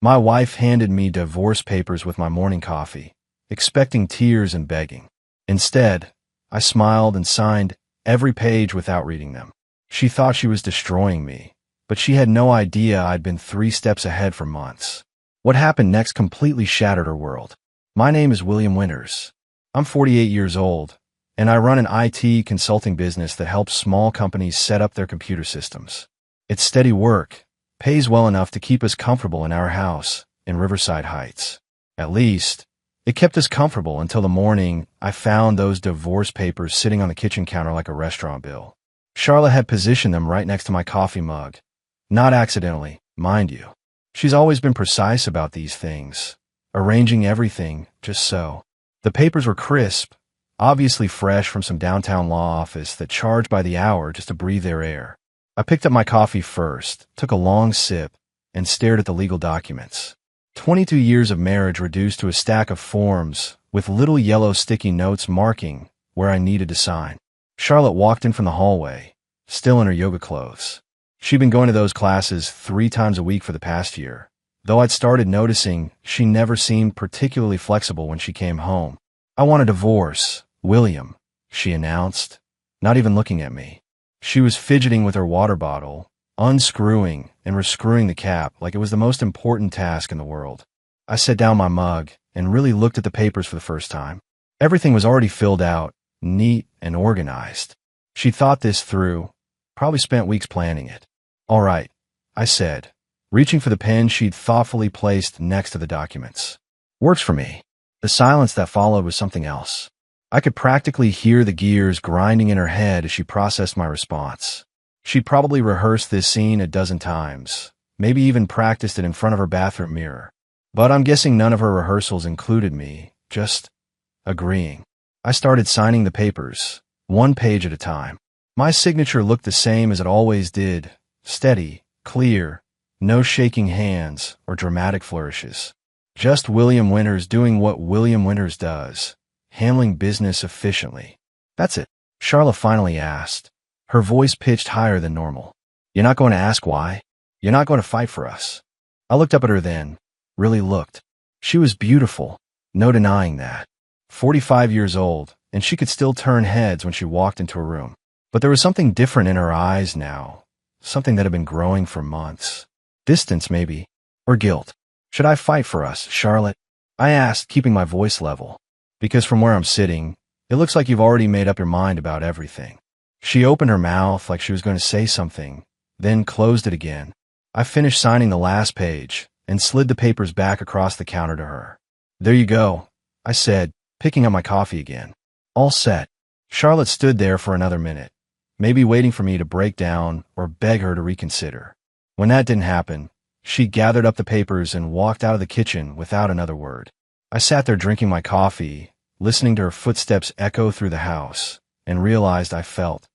My wife handed me divorce papers with my morning coffee, expecting tears and begging. Instead, I smiled and signed every page without reading them. She thought she was destroying me, but she had no idea I'd been 3 steps ahead for months. What happened next completely shattered her world. My name is William Winters. I'm 48 years old, and I run an IT consulting business that helps small companies set up their computer systems. It's steady work, pays well enough to keep us comfortable in our house in Riverside Heights. At least, it kept us comfortable until the morning I found those divorce papers sitting on the kitchen counter like a restaurant bill. Charlotte had positioned them right next to my coffee mug. Not accidentally, mind you. She's always been precise about these things, arranging everything just so. The papers were crisp, obviously fresh from some downtown law office that charged by the hour just to breathe their air. I picked up my coffee first, took a long sip, and stared at the legal documents. 22 years of marriage reduced to a stack of forms with little yellow sticky notes marking where I needed to sign. Charlotte walked in from the hallway, still in her yoga clothes. She'd been going to those classes 3 times a week for the past year, though I'd started noticing she never seemed particularly flexible when she came home. "I want a divorce, William," she announced, not even looking at me. She was fidgeting with her water bottle, unscrewing and rescrewing the cap like it was the most important task in the world. I set down my mug and really looked at the papers for the first time. Everything was already filled out, neat and organized. She thought this through, probably spent weeks planning it. "All right," I said, reaching for the pen she'd thoughtfully placed next to the documents. "Works for me." The silence that followed was something else. I could practically hear the gears grinding in her head as she processed my response. She'd probably rehearsed this scene a dozen times, maybe even practiced it in front of her bathroom mirror. But I'm guessing none of her rehearsals included me, just agreeing. I started signing the papers, 1 page at a time. My signature looked the same as it always did, steady, clear, no shaking hands or dramatic flourishes. Just William Winters doing what William Winters does, handling business efficiently. "That's it," Charlotte finally asked, her voice pitched higher than normal. "You're not going to ask why? You're not going to fight for us?" I looked up at her then, really looked. She was beautiful, no denying that. 45 years old, and she could still turn heads when she walked into a room. But there was something different in her eyes now, something that had been growing for months. Distance, maybe, or guilt. "Should I fight for us, Charlotte?" I asked, keeping my voice level. "Because from where I'm sitting, it looks like you've already made up your mind about everything." She opened her mouth like she was going to say something, then closed it again. I finished signing the last page and slid the papers back across the counter to her. "There you go," I said, picking up my coffee again. "All set." Charlotte stood there for another minute, maybe waiting for me to break down or beg her to reconsider. When that didn't happen, she gathered up the papers and walked out of the kitchen without another word. I sat there drinking my coffee, listening to her footsteps echo through the house, and realized I felt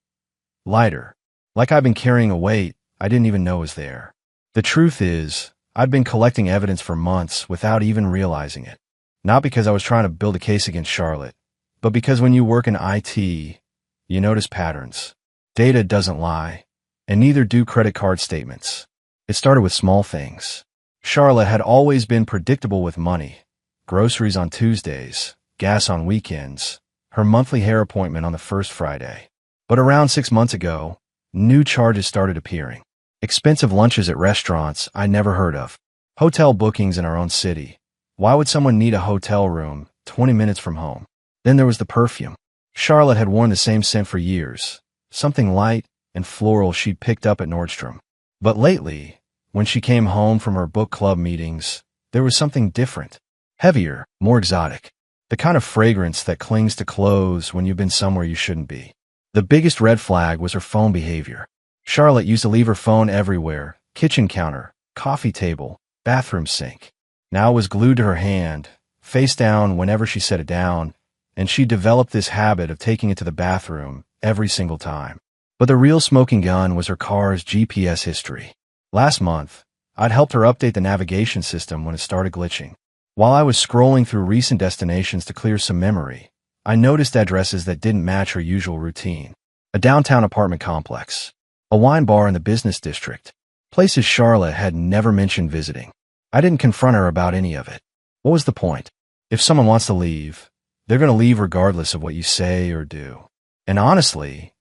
lighter, like I'd been carrying a weight I didn't even know was there. The truth is, I'd been collecting evidence for months without even realizing it. Not because I was trying to build a case against Charlotte, but because when you work in IT, you notice patterns. Data doesn't lie, and neither do credit card statements. It started with small things. Charlotte had always been predictable with money. Groceries on Tuesdays, gas on weekends, her monthly hair appointment on the first Friday. But around 6 months ago, new charges started appearing. Expensive lunches at restaurants I never heard of. Hotel bookings in our own city. Why would someone need a hotel room 20 minutes from home? Then there was the perfume. Charlotte had worn the same scent for years, something light and floral she'd picked up at Nordstrom. But lately, when she came home from her book club meetings, there was something different. Heavier, more exotic. The kind of fragrance that clings to clothes when you've been somewhere you shouldn't be. The biggest red flag was her phone behavior. Charlotte used to leave her phone everywhere: kitchen counter, coffee table, bathroom sink. Now it was glued to her hand, face down whenever she set it down, and she developed this habit of taking it to the bathroom every single time. But the real smoking gun was her car's GPS history. Last month, I'd helped her update the navigation system when it started glitching. While I was scrolling through recent destinations to clear some memory, I noticed addresses that didn't match her usual routine. A downtown apartment complex, a wine bar in the business district, places Charlotte had never mentioned visiting. I didn't confront her about any of it. What was the point? If someone wants to leave, they're going to leave regardless of what you say or do. And honestly,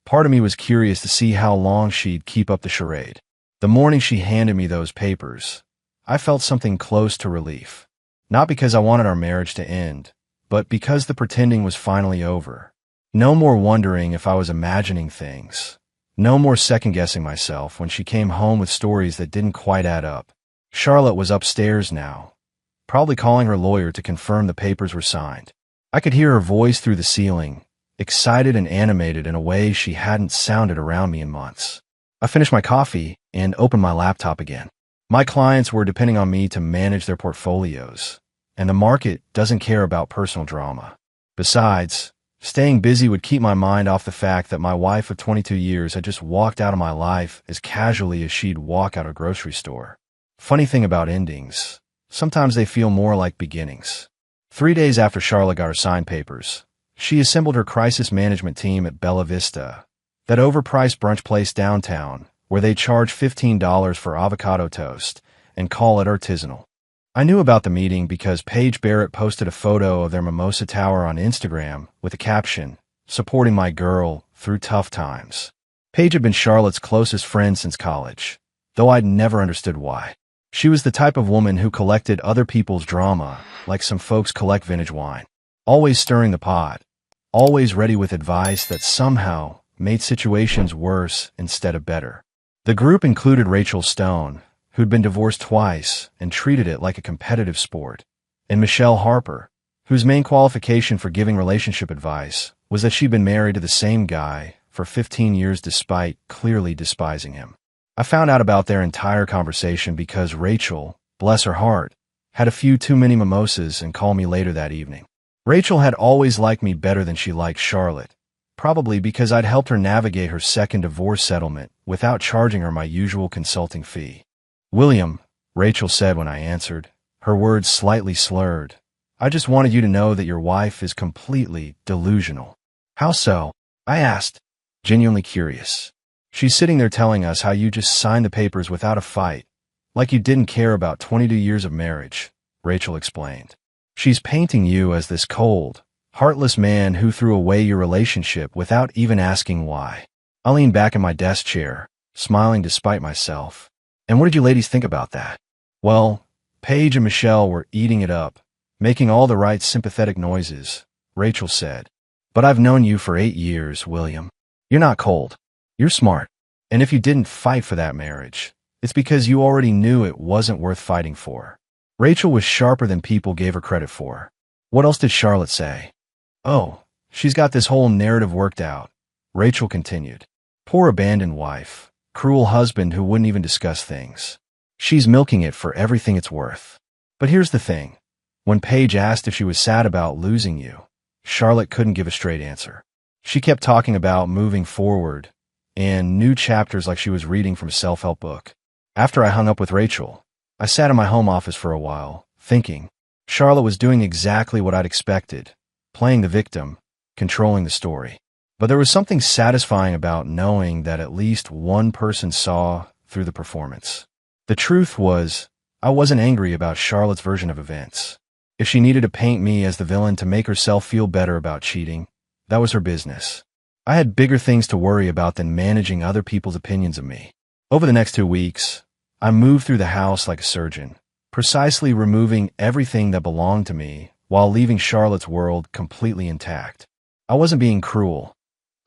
part of me was curious to see how long she'd keep up the charade. The morning she handed me those papers, I felt something close to relief. Not because I wanted our marriage to end, but because the pretending was finally over. No more wondering if I was imagining things. No more second-guessing myself when she came home with stories that didn't quite add up. Charlotte was upstairs now, probably calling her lawyer to confirm the papers were signed. I could hear her voice through the ceiling, excited and animated in a way she hadn't sounded around me in months. I finished my coffee and opened my laptop again. My clients were depending on me to manage their portfolios, and the market doesn't care about personal drama. Besides, staying busy would keep my mind off the fact that my wife of 22 years had just walked out of my life as casually as she'd walk out of a grocery store. Funny thing about endings, sometimes they feel more like beginnings. 3 days after Charlotte got her signed papers, she assembled her crisis management team at Bella Vista, that overpriced brunch place downtown, where they charge $15 for avocado toast and call it artisanal. I knew about the meeting because Paige Barrett posted a photo of their mimosa tower on Instagram with a caption, "Supporting my girl through tough times." Paige had been Charlotte's closest friend since college, though I'd never understood why. She was the type of woman who collected other people's drama, like some folks collect vintage wine. Always stirring the pot, always ready with advice that somehow made situations worse instead of better. The group included Rachel Stone, who'd been divorced twice and treated it like a competitive sport, and Michelle Harper, whose main qualification for giving relationship advice was that she'd been married to the same guy for 15 years despite clearly despising him. I found out about their entire conversation because Rachel, bless her heart, had a few too many mimosas and called me later that evening. Rachel had always liked me better than she liked Charlotte, probably because I'd helped her navigate her second divorce settlement without charging her my usual consulting fee. "William," Rachel said when I answered, her words slightly slurred, "I just wanted you to know that your wife is completely delusional." "How so?" I asked, genuinely curious. "She's sitting there telling us how you just signed the papers without a fight, like you didn't care about 22 years of marriage," Rachel explained. "She's painting you as this cold, heartless man who threw away your relationship without even asking why." I leaned back in my desk chair, smiling despite myself. "And what did you ladies think about that?" "Well, Paige and Michelle were eating it up, making all the right sympathetic noises," Rachel said. "But I've known you for 8 years, William. You're not cold. You're smart. And if you didn't fight for that marriage, it's because you already knew it wasn't worth fighting for." Rachel was sharper than people gave her credit for. "What else did Charlotte say?" "Oh, she's got this whole narrative worked out," Rachel continued. "Poor abandoned wife. Cruel husband who wouldn't even discuss things. She's milking it for everything it's worth. But here's the thing. When Paige asked if she was sad about losing you, Charlotte couldn't give a straight answer. She kept talking about moving forward and new chapters like she was reading from a self-help book. After I hung up with Rachel, I sat in my home office for a while, thinking. Charlotte was doing exactly what I'd expected, playing the victim, controlling the story. But there was something satisfying about knowing that at least one person saw through the performance. The truth was, I wasn't angry about Charlotte's version of events. If she needed to paint me as the villain to make herself feel better about cheating, that was her business. I had bigger things to worry about than managing other people's opinions of me. Over the next 2 weeks, I moved through the house like a surgeon, precisely removing everything that belonged to me while leaving Charlotte's world completely intact. I wasn't being cruel.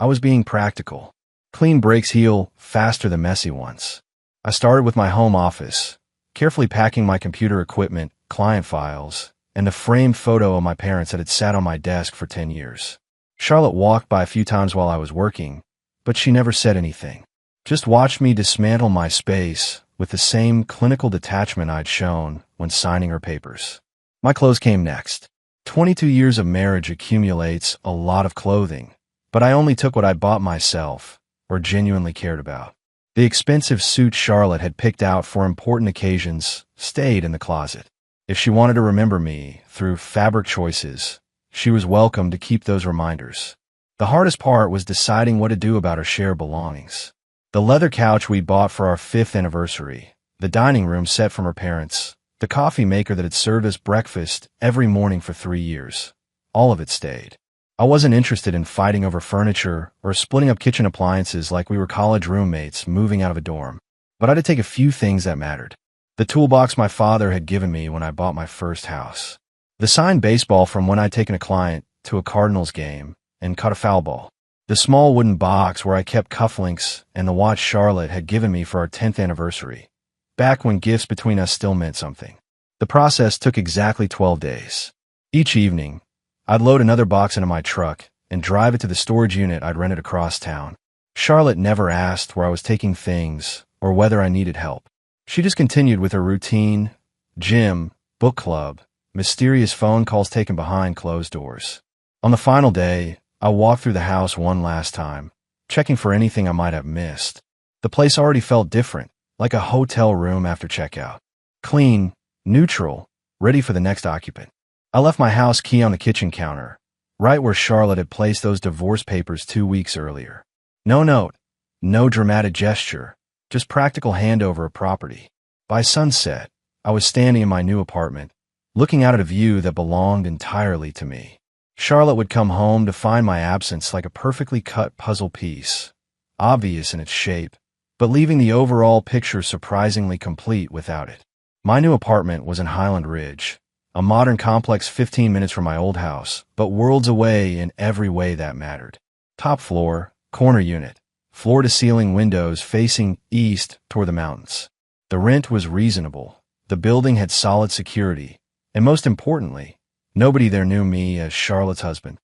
I was being practical. Clean breaks heal faster than messy ones. I started with my home office, carefully packing my computer equipment, client files, and the framed photo of my parents that had sat on my desk for 10 years. Charlotte walked by a few times while I was working, but she never said anything. Just watched me dismantle my space with the same clinical detachment I'd shown when signing her papers. My clothes came next. 22 years of marriage accumulates a lot of clothing, but I only took what I bought myself or genuinely cared about. The expensive suit Charlotte had picked out for important occasions stayed in the closet. If she wanted to remember me through fabric choices, she was welcome to keep those reminders. The hardest part was deciding what to do about her shared belongings. The leather couch we bought for our 5th anniversary, the dining room set from her parents, The coffee maker that had served us breakfast every morning for 3 years. All of it stayed. I wasn't interested in fighting over furniture or splitting up kitchen appliances like we were college roommates moving out of a dorm. But I had to take a few things that mattered. The toolbox my father had given me when I bought my first house. The signed baseball from when I'd taken a client to a Cardinals game and caught a foul ball. The small wooden box where I kept cufflinks and the watch Charlotte had given me for our 10th anniversary, back when gifts between us still meant something. The process took exactly 12 days. Each evening, I'd load another box into my truck and drive it to the storage unit I'd rented across town. Charlotte never asked where I was taking things or whether I needed help. She just continued with her routine: gym, book club, mysterious phone calls taken behind closed doors. On the final day, I walked through the house one last time, checking for anything I might have missed. The place already felt different, like a hotel room after checkout. Clean, neutral, ready for the next occupant. I left my house key on the kitchen counter, right where Charlotte had placed those divorce papers 2 weeks earlier. No note, no dramatic gesture, just practical handover of property. By sunset, I was standing in my new apartment, looking out at a view that belonged entirely to me. Charlotte would come home to find my absence like a perfectly cut puzzle piece, obvious in its shape, but leaving the overall picture surprisingly complete without it. My new apartment was in Highland Ridge, a modern complex 15 minutes from my old house, but worlds away in every way that mattered. Top floor, corner unit, floor-to-ceiling windows facing east toward the mountains. The rent was reasonable, the building had solid security, and most importantly, nobody there knew me as Charlotte's husband.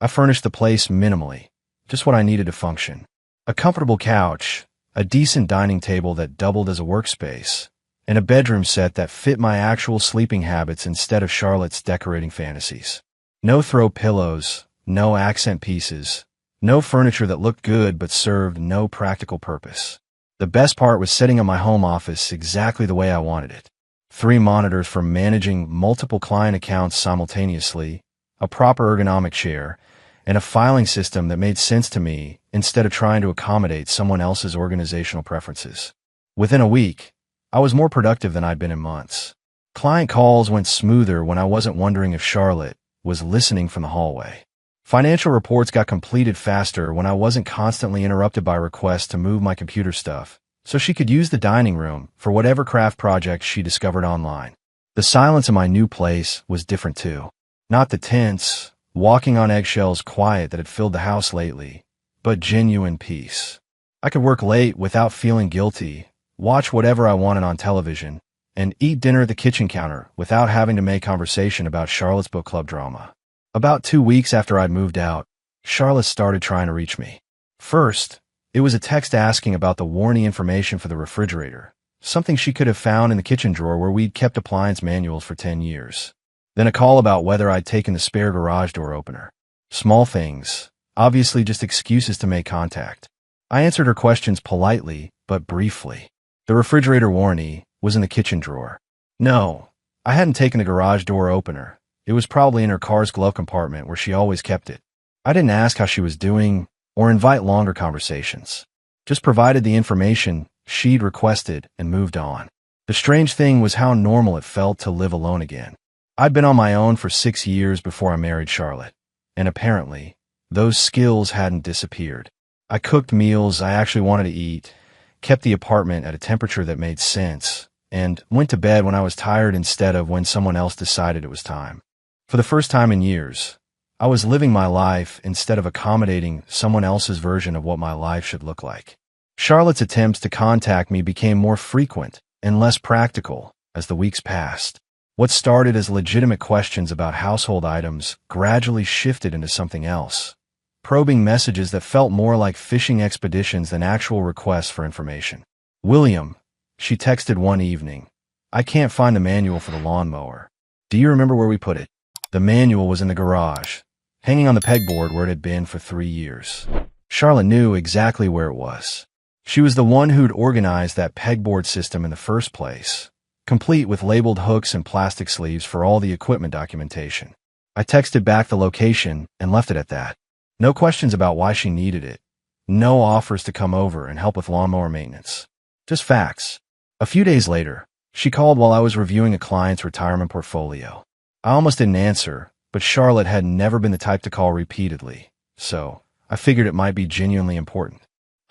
I furnished the place minimally, just what I needed to function. A comfortable couch, a decent dining table that doubled as a workspace, and a bedroom set that fit my actual sleeping habits instead of Charlotte's decorating fantasies. No throw pillows, no accent pieces, no furniture that looked good but served no practical purpose. The best part was setting up my home office exactly the way I wanted it. 3 monitors for managing multiple client accounts simultaneously, a proper ergonomic chair, and a filing system that made sense to me instead of trying to accommodate someone else's organizational preferences. Within a week, I was more productive than I'd been in months. Client calls went smoother when I wasn't wondering if Charlotte was listening from the hallway. Financial reports got completed faster when I wasn't constantly interrupted by requests to move my computer stuff, so she could use the dining room for whatever craft projects she discovered online. The silence in my new place was different too. Not the tense, walking on eggshells quiet that had filled the house lately, but genuine peace. I could work late without feeling guilty, watch whatever I wanted on television, and eat dinner at the kitchen counter without having to make conversation about Charlotte's book club drama. About 2 weeks after I'd moved out, Charlotte started trying to reach me. First, it was a text asking about the warranty information for the refrigerator, something she could have found in the kitchen drawer where we'd kept appliance manuals for 10 years. Then a call about whether I'd taken the spare garage door opener. Small things, obviously just excuses to make contact. I answered her questions politely, but briefly. The refrigerator warranty was in the kitchen drawer. No, I hadn't taken the garage door opener. It was probably in her car's glove compartment where she always kept it. I didn't ask how she was doing or invite longer conversations. Just provided the information she'd requested and moved on. The strange thing was how normal it felt to live alone again. I'd been on my own for 6 years before I married Charlotte, and apparently, those skills hadn't disappeared. I cooked meals I actually wanted to eat, kept the apartment at a temperature that made sense, and went to bed when I was tired instead of when someone else decided it was time. For the first time in years, I was living my life instead of accommodating someone else's version of what my life should look like. Charlotte's attempts to contact me became more frequent and less practical as the weeks passed. What started as legitimate questions about household items gradually shifted into something else, probing messages that felt more like fishing expeditions than actual requests for information. "William," she texted one evening, "I can't find the manual for the lawnmower. Do you remember where we put it?" The manual was in the garage, hanging on the pegboard where it had been for 3 years. Charlotte knew exactly where it was. She was the one who'd organized that pegboard system in the first place, complete with labeled hooks and plastic sleeves for all the equipment documentation. I texted back the location and left it at that. No questions about why she needed it. No offers to come over and help with lawnmower maintenance. Just facts. A few days later, She called while I was reviewing a client's retirement portfolio. I almost didn't answer, but Charlotte had never been the type to call repeatedly, so I figured it might be genuinely important.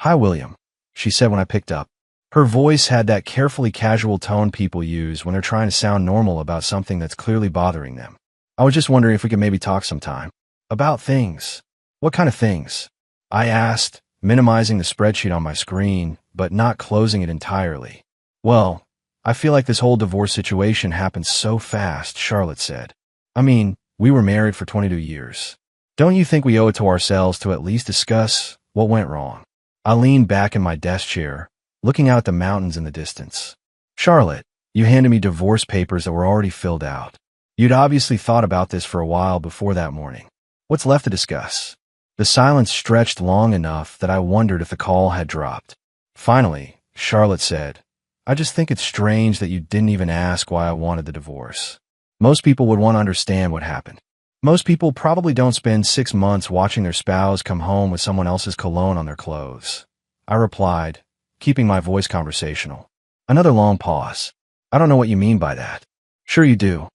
"Hi, William," she said when I picked up. Her voice had that carefully casual tone people use when they're trying to sound normal about something that's clearly bothering them. "I was just wondering if we could maybe talk sometime." "About things." "What kind of things?" I asked, minimizing the spreadsheet on my screen, but not closing it entirely. "Well, I feel like this whole divorce situation happened so fast," Charlotte said. "I mean, we were married for 22 years. Don't you think we owe it to ourselves to at least discuss what went wrong?" I leaned back in my desk chair, looking out at the mountains in the distance. "Charlotte, you handed me divorce papers that were already filled out. You'd obviously thought about this for a while before that morning. What's left to discuss?" The silence stretched long enough that I wondered if the call had dropped. Finally, Charlotte said, "I just think it's strange that you didn't even ask why I wanted the divorce. Most people would want to understand what happened. Most people probably don't spend 6 months watching their spouse come home with someone else's cologne on their clothes." I replied, keeping my voice conversational. Another long pause. "I don't know what you mean by that." "Sure you do,"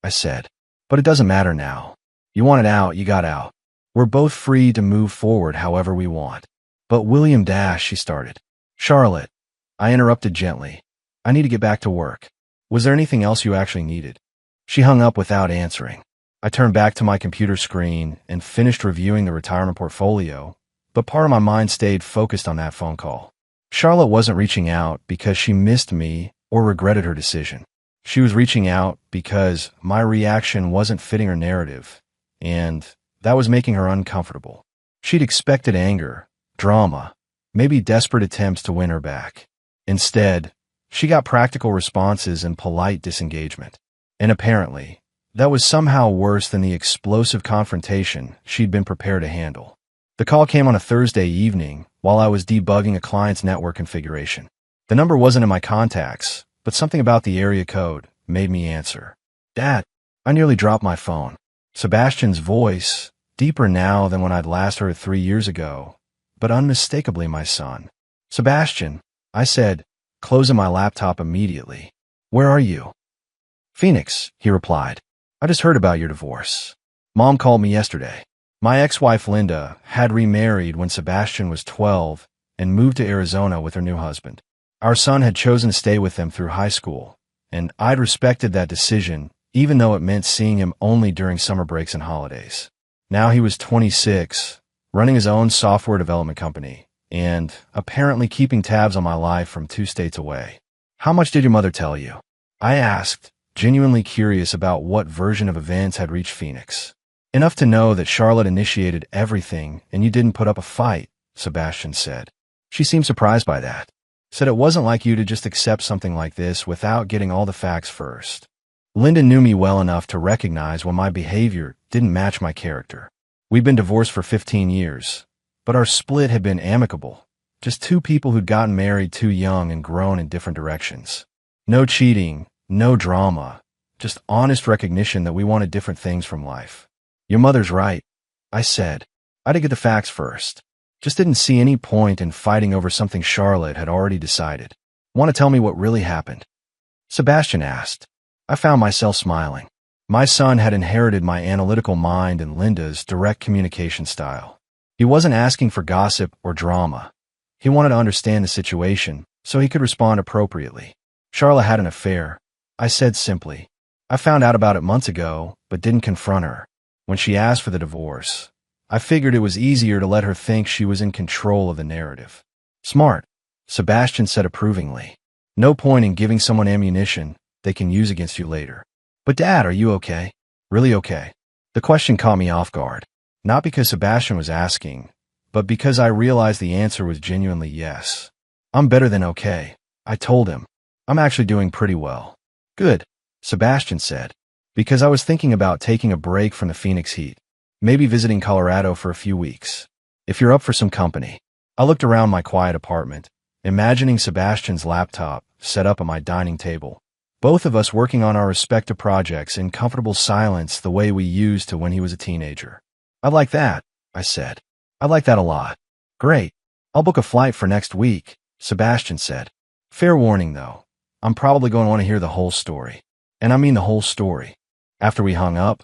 I said. "But it doesn't matter now. You wanted out, you got out. We're both free to move forward however we want." "But William Dash," she started. "Charlotte," I interrupted gently. "I need to get back to work. Was there anything else you actually needed?" She hung up without answering. I turned back to my computer screen and finished reviewing the retirement portfolio, but part of my mind stayed focused on that phone call. Charlotte wasn't reaching out because she missed me or regretted her decision. She was reaching out because my reaction wasn't fitting her narrative, and that was making her uncomfortable. She'd expected anger, drama, maybe desperate attempts to win her back. Instead, she got practical responses and polite disengagement. And apparently, that was somehow worse than the explosive confrontation she'd been prepared to handle. The call came on a Thursday evening while I was debugging a client's network configuration. The number wasn't in my contacts, but something about the area code made me answer. "Dad," I nearly dropped my phone. Sebastian's voice, deeper now than when I'd last heard it 3 years ago, but unmistakably my son. "Sebastian," I said, closing my laptop immediately. "Where are you?" "Phoenix," he replied. "I just heard about your divorce. Mom called me yesterday." My ex-wife Linda had remarried when Sebastian was 12 and moved to Arizona with her new husband. Our son had chosen to stay with them through high school, and I'd respected that decision even though it meant seeing him only during summer breaks and holidays. Now he was 26, running his own software development company, and apparently keeping tabs on my life from 2 states away. "How much did your mother tell you?" I asked, genuinely curious about what version of events had reached Phoenix. "Enough to know that Charlotte initiated everything and you didn't put up a fight," Sebastian said. She seemed surprised by that. Said it wasn't like you to just accept something like this without getting all the facts first. Linda knew me well enough to recognize when my behavior didn't match my character. We'd been divorced for 15 years, but our split had been amicable. Just 2 people who'd gotten married too young and grown in different directions. No cheating, no drama, just honest recognition that we wanted different things from life. "Your mother's right," I said. I had to get the facts first. Just didn't see any point in fighting over something Charlotte had already decided. "Want to tell me what really happened?" Sebastian asked. I found myself smiling. My son had inherited my analytical mind and Linda's direct communication style. He wasn't asking for gossip or drama. He wanted to understand the situation so he could respond appropriately. "Charlotte had an affair," I said simply. "I found out about it months ago, but didn't confront her. When she asked for the divorce, I figured it was easier to let her think she was in control of the narrative." "Smart," Sebastian said approvingly. "No point in giving someone ammunition they can use against you later." "But Dad, are you okay?" "Really okay?" The question caught me off guard. Not because Sebastian was asking, but because I realized the answer was genuinely yes. "I'm better than okay," I told him. "I'm actually doing pretty well." "Good," Sebastian said, "because I was thinking about taking a break from the Phoenix heat, maybe visiting Colorado for a few weeks. If you're up for some company." I looked around my quiet apartment, imagining Sebastian's laptop set up at my dining table, both of us working on our respective projects in comfortable silence the way we used to when he was a teenager. "I'd like that," I said. "I'd like that a lot." "Great. I'll book a flight for next week," Sebastian said. "Fair warning, though. I'm probably going to want to hear the whole story. And I mean the whole story. After we hung up,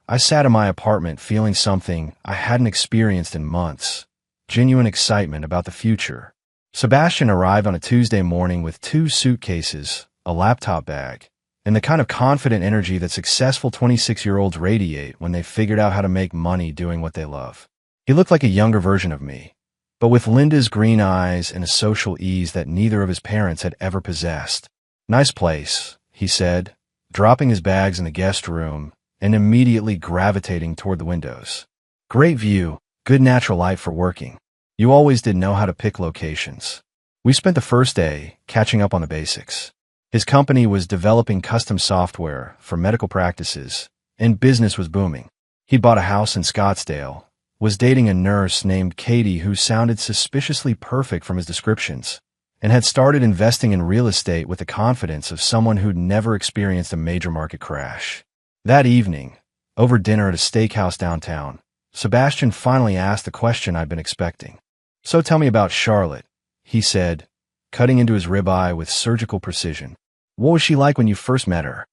I sat in my apartment feeling something I hadn't experienced in months. Genuine excitement about the future. Sebastian arrived on a Tuesday morning with 2 suitcases, a laptop bag, and the kind of confident energy that successful 26-year-olds radiate when they've figured out how to make money doing what they love. He looked like a younger version of me, but with Linda's green eyes and a social ease that neither of his parents had ever possessed. "Nice place," he said, dropping his bags in the guest room and immediately gravitating toward the windows. "Great view, good natural light for working. You always did know how to pick locations." We spent the first day catching up on the basics. His company was developing custom software for medical practices, and business was booming. He'd bought a house in Scottsdale, was dating a nurse named Katie who sounded suspiciously perfect from his descriptions, and had started investing in real estate with the confidence of someone who'd never experienced a major market crash. That evening, over dinner at a steakhouse downtown, Sebastian finally asked the question I'd been expecting. "So tell me about Charlotte," he said, cutting into his ribeye with surgical precision. "What was she like when you first met her?"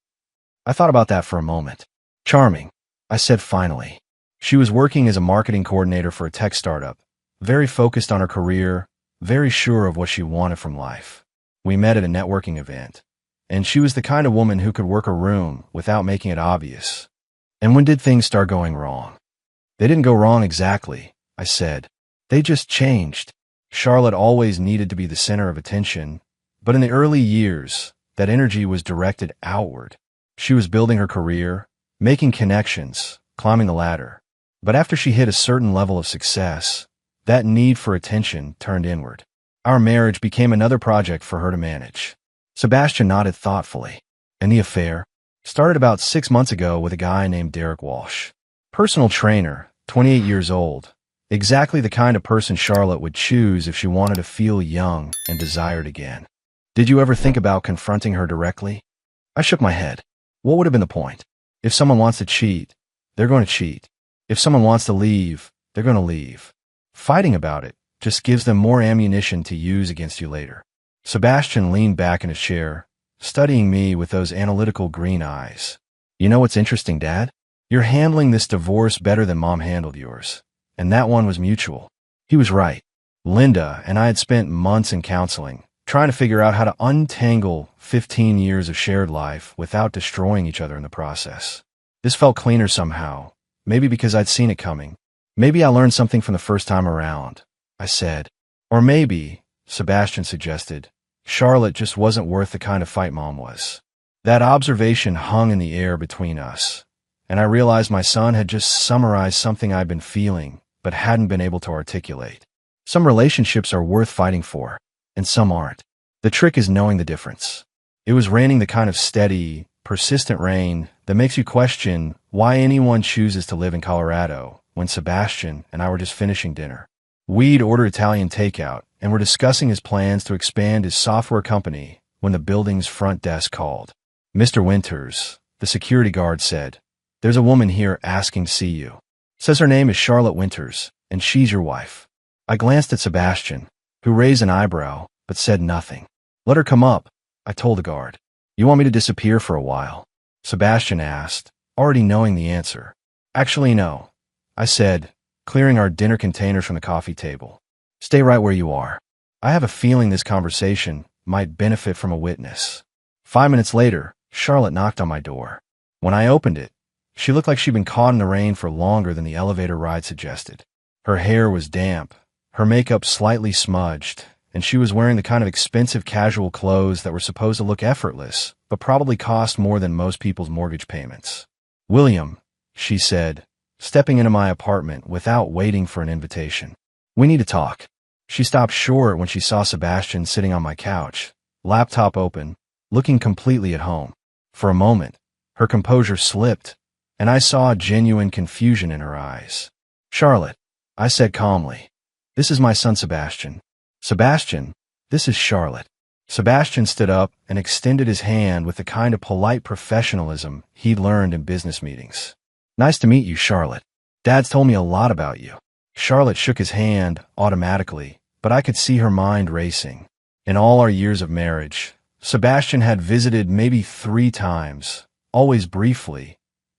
I thought about that for a moment. "Charming," I said finally. She was working as a marketing coordinator for a tech startup, very focused on her career, very sure of what she wanted from life. We met at a networking event, and she was the kind of woman who could work a room without making it obvious. "And when did things start going wrong?" "They didn't go wrong exactly," I said. "They just changed." Charlotte always needed to be the center of attention, but in the early years, that energy was directed outward. She was building her career, making connections, climbing the ladder. But after she hit a certain level of success, that need for attention turned inward. Our marriage became another project for her to manage. Sebastian nodded thoughtfully. "And the affair?" "Started about 6 months ago with a guy named Derek Walsh. Personal trainer, 28 years old. Exactly the kind of person Charlotte would choose if she wanted to feel young and desired again." "Did you ever think about confronting her directly?" I shook my head. What would have been the point? If someone wants to cheat, they're going to cheat. If someone wants to leave, they're going to leave. Fighting about it just gives them more ammunition to use against you later. Sebastian leaned back in his chair, studying me with those analytical green eyes. "You know what's interesting, Dad? You're handling this divorce better than Mom handled yours. And that one was mutual." He was right. Linda and I had spent months in counseling, trying to figure out how to untangle 15 years of shared life without destroying each other in the process. This felt cleaner somehow, maybe because I'd seen it coming. "Maybe I learned something from the first time around," I said. "Or maybe," Sebastian suggested, "Charlotte just wasn't worth the kind of fight Mom was." That observation hung in the air between us, and I realized my son had just summarized something I'd been feeling, but hadn't been able to articulate. Some relationships are worth fighting for, and some aren't. The trick is knowing the difference. It was raining the kind of steady, persistent rain that makes you question why anyone chooses to live in Colorado when Sebastian and I were just finishing dinner. We'd ordered Italian takeout and were discussing his plans to expand his software company when the building's front desk called. "Mr. Winters," the security guard said, "there's a woman here asking to see you. Says her name is Charlotte Winters, and she's your wife." I glanced at Sebastian, who raised an eyebrow but said nothing. "Let her come up," I told the guard. "You want me to disappear for a while?" Sebastian asked, already knowing the answer. "Actually, no," I said, clearing our dinner containers from the coffee table. "Stay right where you are. I have a feeling this conversation might benefit from a witness." 5 minutes later, Charlotte knocked on my door. When I opened it, she looked like she'd been caught in the rain for longer than the elevator ride suggested. Her hair was damp, her makeup slightly smudged, and she was wearing the kind of expensive casual clothes that were supposed to look effortless, but probably cost more than most people's mortgage payments. "William," she said, stepping into my apartment without waiting for an invitation. "We need to talk." She stopped short when she saw Sebastian sitting on my couch, laptop open, looking completely at home. For a moment, her composure slipped, and I saw genuine confusion in her eyes. "Charlotte," I said calmly, "this is my son Sebastian." "Sebastian, this is Charlotte." Sebastian stood up and extended his hand with the kind of polite professionalism he'd learned in business meetings. "Nice to meet you, Charlotte. Dad's told me a lot about you." Charlotte shook his hand automatically, but I could see her mind racing. In all our years of marriage, Sebastian had visited maybe 3 times, always briefly,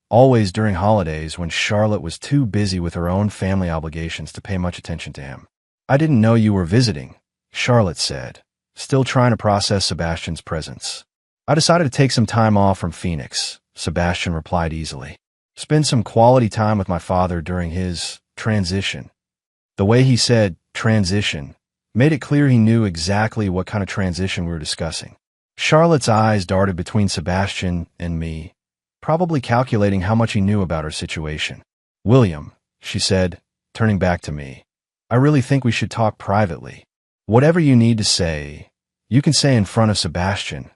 always during holidays when Charlotte was too busy with her own family obligations to pay much attention to him. "I didn't know you were visiting," Charlotte said, still trying to process Sebastian's presence. "I decided to take some time off from Phoenix," Sebastian replied easily. "Spend some quality time with my father during his transition." The way he said transition made it clear he knew exactly what kind of transition we were discussing. Charlotte's eyes darted between Sebastian and me, probably calculating how much he knew about her situation. "William," she said, turning back to me, "I really think we should talk privately. Whatever you need to say, you can say in front of Sebastian,"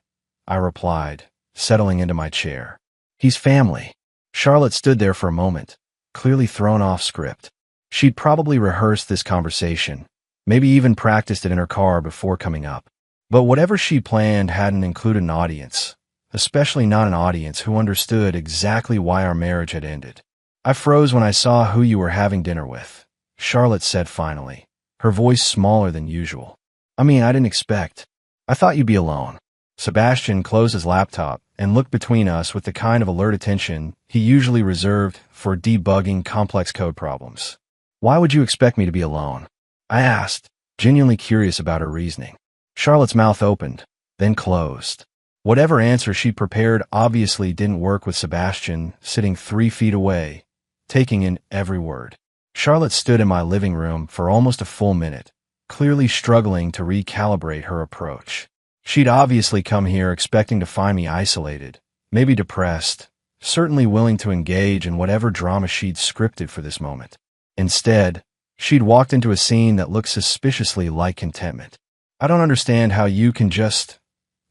I replied, settling into my chair. "He's family." Charlotte stood there for a moment, clearly thrown off script. She'd probably rehearsed this conversation, maybe even practiced it in her car before coming up. But whatever she planned hadn't included an audience, especially not an audience who understood exactly why our marriage had ended. "I froze when I saw who you were having dinner with," Charlotte said finally, her voice smaller than usual. "I mean, I didn't expect. I thought you'd be alone." Sebastian closed his laptop and looked between us with the kind of alert attention he usually reserved for debugging complex code problems. "Why would you expect me to be alone?" I asked, genuinely curious about her reasoning. Charlotte's mouth opened, then closed. Whatever answer she prepared obviously didn't work with Sebastian sitting 3 feet away, taking in every word. Charlotte stood in my living room for almost a full minute, clearly struggling to recalibrate her approach. She'd obviously come here expecting to find me isolated, maybe depressed, certainly willing to engage in whatever drama she'd scripted for this moment. Instead, she'd walked into a scene that looked suspiciously like contentment. "I don't understand how you can just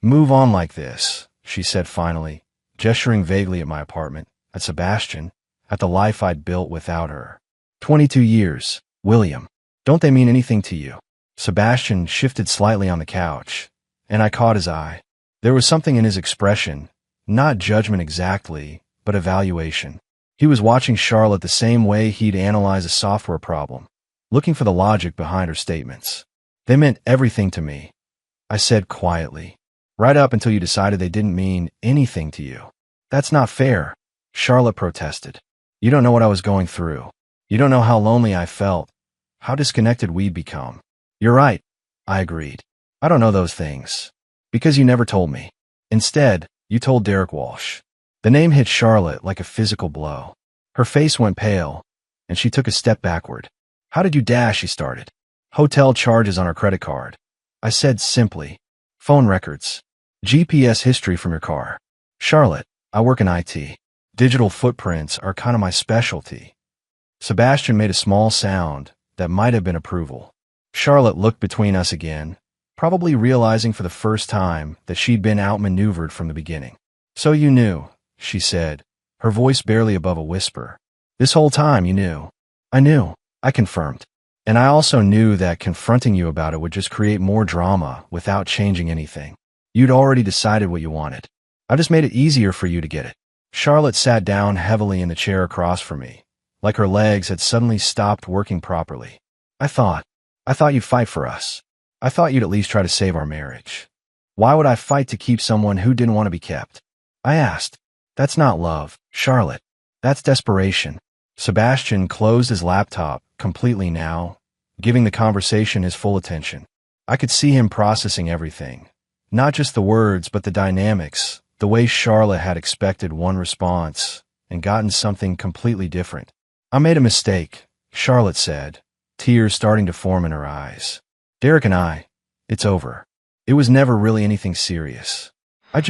move on like this," she said finally, gesturing vaguely at my apartment, at Sebastian, at the life I'd built without her. 22 years, William. Don't they mean anything to you?" Sebastian shifted slightly on the couch, and I caught his eye. There was something in his expression, not judgment exactly, but evaluation. He was watching Charlotte the same way he'd analyze a software problem, looking for the logic behind her statements. "They meant everything to me," I said quietly, "right up until you decided they didn't mean anything to you." "That's not fair," Charlotte protested. "You don't know what I was going through. You don't know how lonely I felt, how disconnected we'd become." "You're right," I agreed. "I don't know those things. Because you never told me. Instead, you told Derek Walsh." The name hit Charlotte like a physical blow. Her face went pale, and she took a step backward. "How did you dash?" she started. "Hotel charges on her credit card," I said simply. "Phone records. GPS history from your car." "Charlotte, I work in IT. Digital footprints are kind of my specialty." Sebastian made a small sound that might have been approval. Charlotte looked between us again, probably realizing for the first time that she'd been outmaneuvered from the beginning. "So you knew," she said, her voice barely above a whisper. "This whole time you knew." "I knew," I confirmed. "And I also knew that confronting you about it would just create more drama without changing anything. You'd already decided what you wanted. I just made it easier for you to get it." Charlotte sat down heavily in the chair across from me, like her legs had suddenly stopped working properly. I thought you'd fight for us. I thought you'd at least try to save our marriage." "Why would I fight to keep someone who didn't want to be kept?" I asked. "That's not love, Charlotte. That's desperation." Sebastian closed his laptop completely now, giving the conversation his full attention. I could see him processing everything, not just the words, but the dynamics, the way Charlotte had expected one response and gotten something completely different. "I made a mistake," Charlotte said, tears starting to form in her eyes. "Derek and it's over. It was never really anything serious. I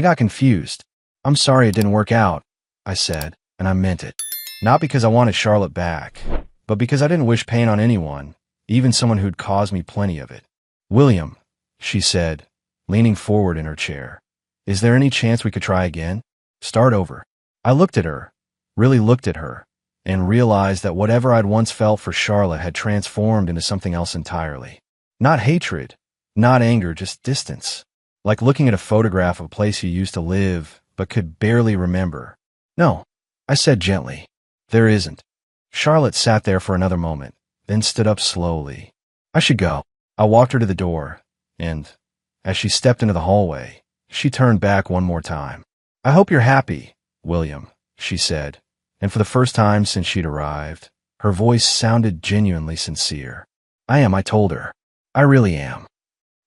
got confused. I'm sorry it didn't work out," I said, and I meant it. Not because I wanted Charlotte back, but because I didn't wish pain on anyone, even someone who'd caused me plenty of it. "William," she said, leaning forward in her chair, "is there any chance we could try again? Start over?" I looked at her, really looked at her, and realized that whatever I'd once felt for Charlotte had transformed into something else entirely. Not hatred, not anger, just distance. Like looking at a photograph of a place you used to live but could barely remember. "No," I said gently. "There isn't." Charlotte sat there for another moment, then stood up slowly. "I should go." I walked her to the door, and As she stepped into the hallway, she turned back one more time. "I hope you're happy, William," she said, and for the first time since she'd arrived, her voice sounded genuinely sincere. "I am," I told her. "I really am."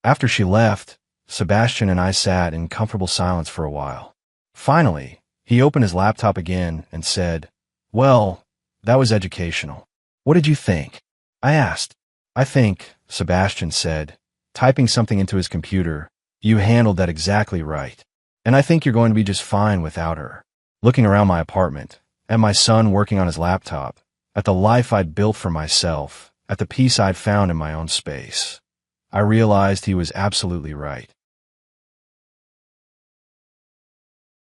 After she left, Sebastian and I sat in comfortable silence for a while. Finally, he opened his laptop again and said, "Well, that was educational. What did you think?" I asked. "I think," Sebastian said, typing something into his computer, "you handled that exactly right. And I think you're going to be just fine without her." Looking around my apartment, at my son working on his laptop, at the life I'd built for myself, at the peace I'd found in my own space, I realized he was absolutely right.